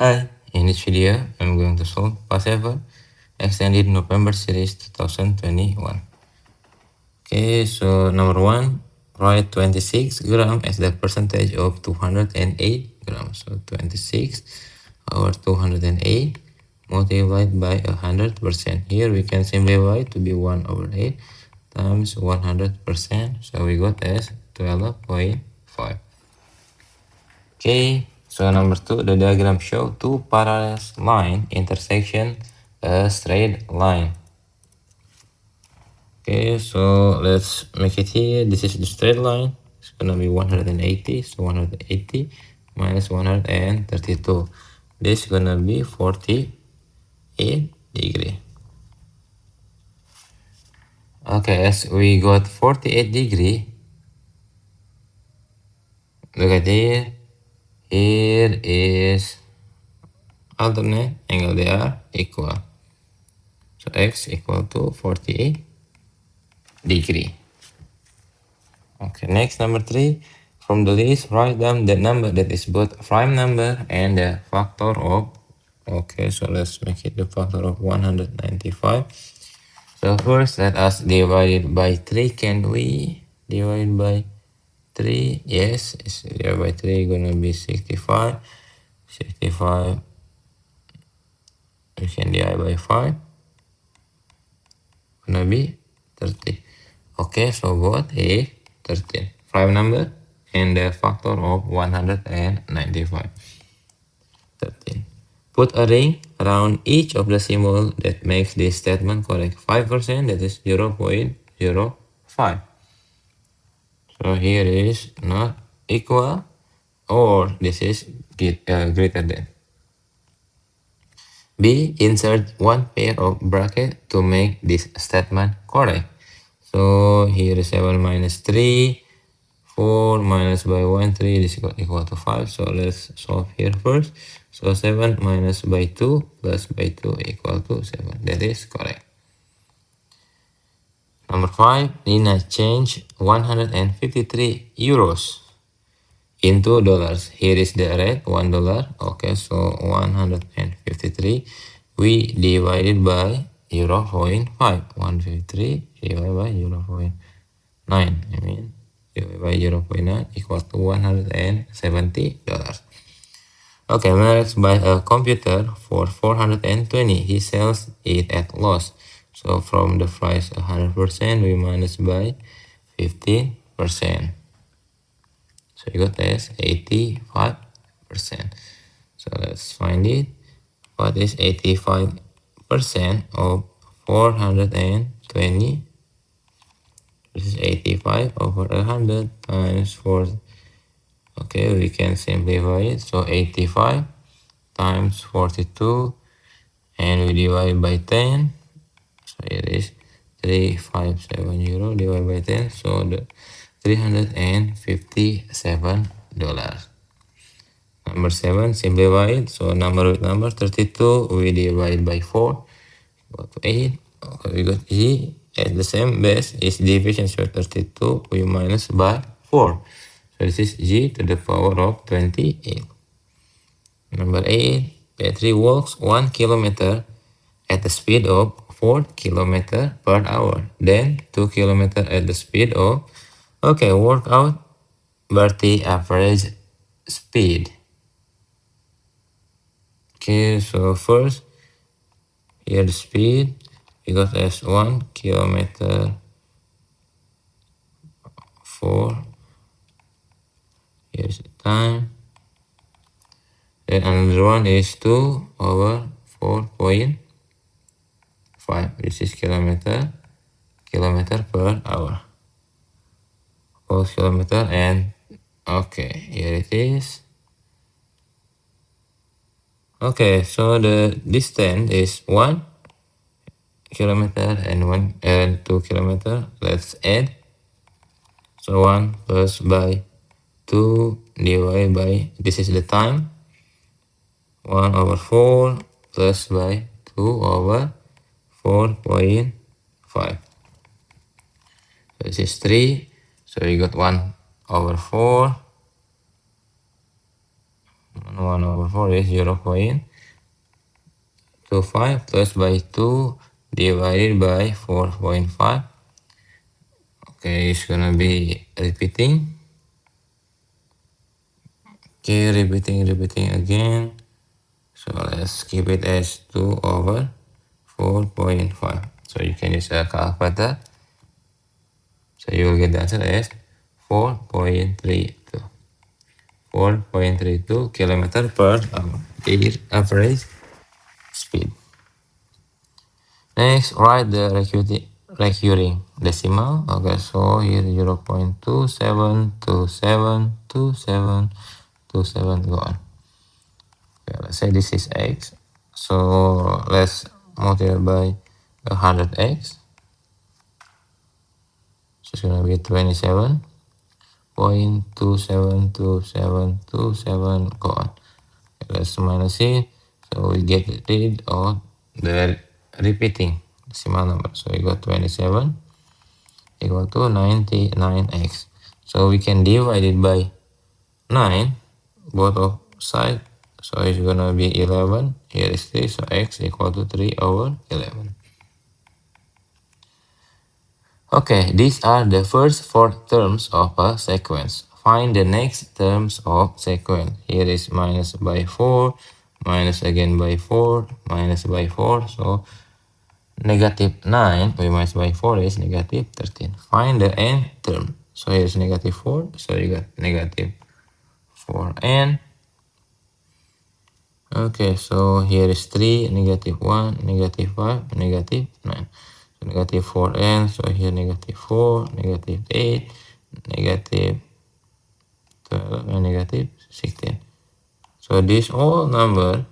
Hi, in this video, I'm going to solve past ever extended November series 2021. Okay, so number one, write 26 gram as the percentage of 208 grams. So 26 over 208 multiplied by 100%. Here we can simplify to be 1 over 8 times 100%. So we got as 12.5. Okay, so number two, the diagram show two parallel line intersection a straight line. Okay, so let's make it here. This is the straight line. It's gonna be 180. So 180 minus 132. This is gonna be 48 degree. Okay, as we got 48 degree, look at here. Here is alternate angle, they are equal. So x equal to 48 degree. Okay, next number 3. From the list, write down the number that is both prime number and the factor of. Okay, so let's make it the factor of 195. So first, let us divide it by 3. Can we divide by 3? Yes, it's divided by 3 gonna be 65. 65 we can divide by 5, gonna be 30. Okay, so what is 13? Prime number and the factor of 195. 13. Put a ring around each of the symbol that makes this statement correct. 5%, that is 0.05. So here is not equal, or this is greater than. B. Insert one pair of brackets to make this statement correct. So here is 7 minus 3. 4 minus by 1, 3 is equal to 5. So let's solve here first. So 7 minus by 2 plus by 2 equal to 7. That is correct. Number 5, Nina change 153 euros into dollars. Here is the rate, $1. Okay, so 153 we divided by 0.5. 153 divided by 0.9. I mean, divided by 0.9 equals to $170. Okay, let's buy a computer for 420. He sells it at loss. So from the price 100%, we minus by 15%. So you got as 85%. So let's find it. What is 85% of 420? This is 85 over 100 times 4. Okay, we can simplify it. So 85 times 42 and we divide by 10. So it is 3570 divided by 10. So the $357. Number 7, simplify it. So number with number 32 we divide by 4. Go to 8. Okay, we got G as the same base is division. So 32 we minus by 4. So this is G to the power of 28. Number 8, battery walks 1 kilometer at the speed of 4 kilometer per hour. Then 2 kilometer at the speed of, okay, work out berarti average speed. Okay, so first, here the speed, we got as 1 kilometer 4. Here's the time. Then another one is 2 over 4.5. This is kilometer per hour. 4 kilometer and okay, here it is. Okay, so the distance is 1 kilometer and 2 kilometer. Let's add. So 1 plus by 2 divided by, this is the time, 1 over 4 plus by 2 over 4.5. So this is 3. So you got 1 over 4 1 over 4 is 0.25 plus by 2 divided by 4.5. Okay, it's gonna be repeating. Okay, repeating again. So let's keep it as 2 over 4.5. So you can use a calculator. So you will get the answer as 4.32. 4.32 kilometer per hour is average speed. Next, write the recurring decimal. Okay, so here 0.27272727 go on. Okay, let's say this is x. So let's multiply by 100x. So it's gonna be 27.272727 go on. Okay, let's minus it. So we get rid of the repeating decimal number. So we got 27 equal to 99x. So we can divide it by 9, both of sides. So it's gonna be 11. Here is 3, so x equal to 3 over 11. Okay, these are the first 4 terms of a sequence. Find the next terms of sequence. Here is minus by 4, minus again by 4, minus by 4. So negative 9 we minus by 4 is negative 13. Find the n term. So here's negative 4. So you got negative 4n. Okay, so here is 3, negative 1, negative 5, negative 9. So negative 4n, so here negative 4, negative 8, negative 12, and negative 16. So this all number,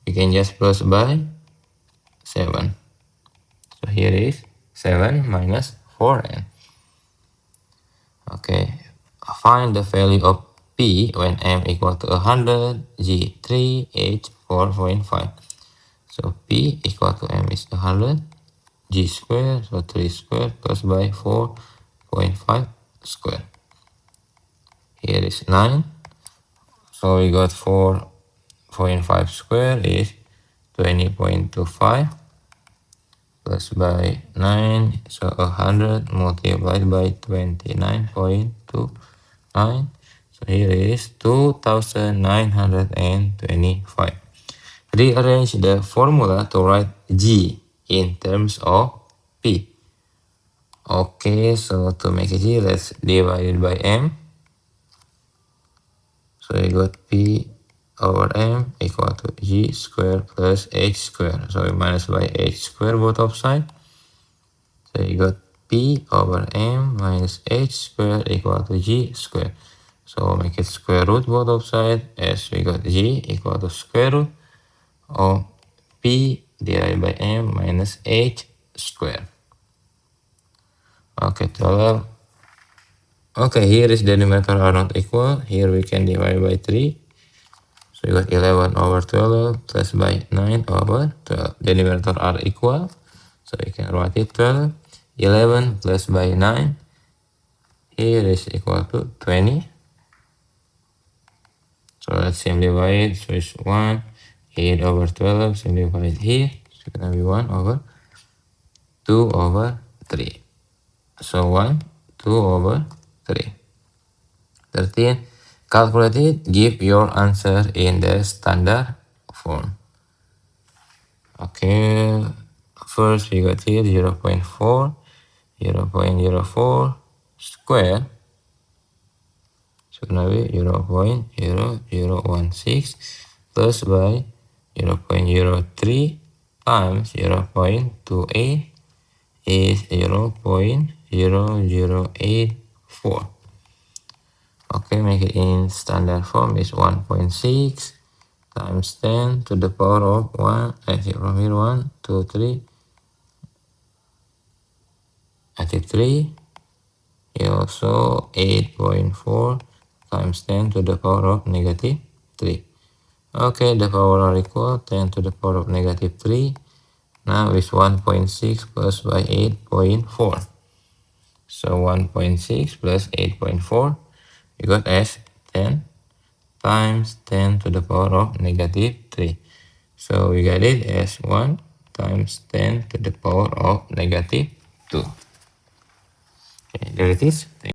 we can just plus by 7. So here is 7 minus 4n. Okay, find the value of p when m equal to 100, g 3, h 4.5. So p equal to m is 100, g square, so 3 square plus by 4.5 square. Here is 9. So we got 4.5 square is 20.25 plus by 9. So 100 multiplied by 29.29. So here is 2925. Rearrange the formula to write g in terms of p. Okay, so to make it g, let's divide it by m. So we got p over m equal to g square plus h square. So we minus by h square both of sides. So you got p over m minus h square equal to g square. So make it square root both of sides, as we got g equal to square root of p divided by m minus h square. Okay, 12. Okay, here is the numerator are not equal. Here we can divide by 3. So you got 11 over 12 plus by 9 over 12. The numerator are equal. So you can write it 12. 11 plus by 9. Here is equal to 20. So let's simplify it. So it's 1. 8 over 12. Simplify it here. So it's going to be 1 over 2 over 3. So 1, 2 over 3. 13. Calculate it. Give your answer in the standard form. Okay. First we got here 0.4. 0.04 square. So gonna be 0.0016 plus by 0.03 times 0.28 is 0.0084. Okay, make it in standard form is 1.6 times 10 to the power of 1. From here 1, 2, 3. I take 3. Here also 8.4 times 10 to the power of negative 3. Okay, the power are equal. 10 to the power of negative 3. Now is 1.6 plus by 8.4. So 1.6 plus 8.4, you got as 10. times 10 to the power of negative 3. So we got it as 1 times 10 to the power of negative 2. Okay, there it is.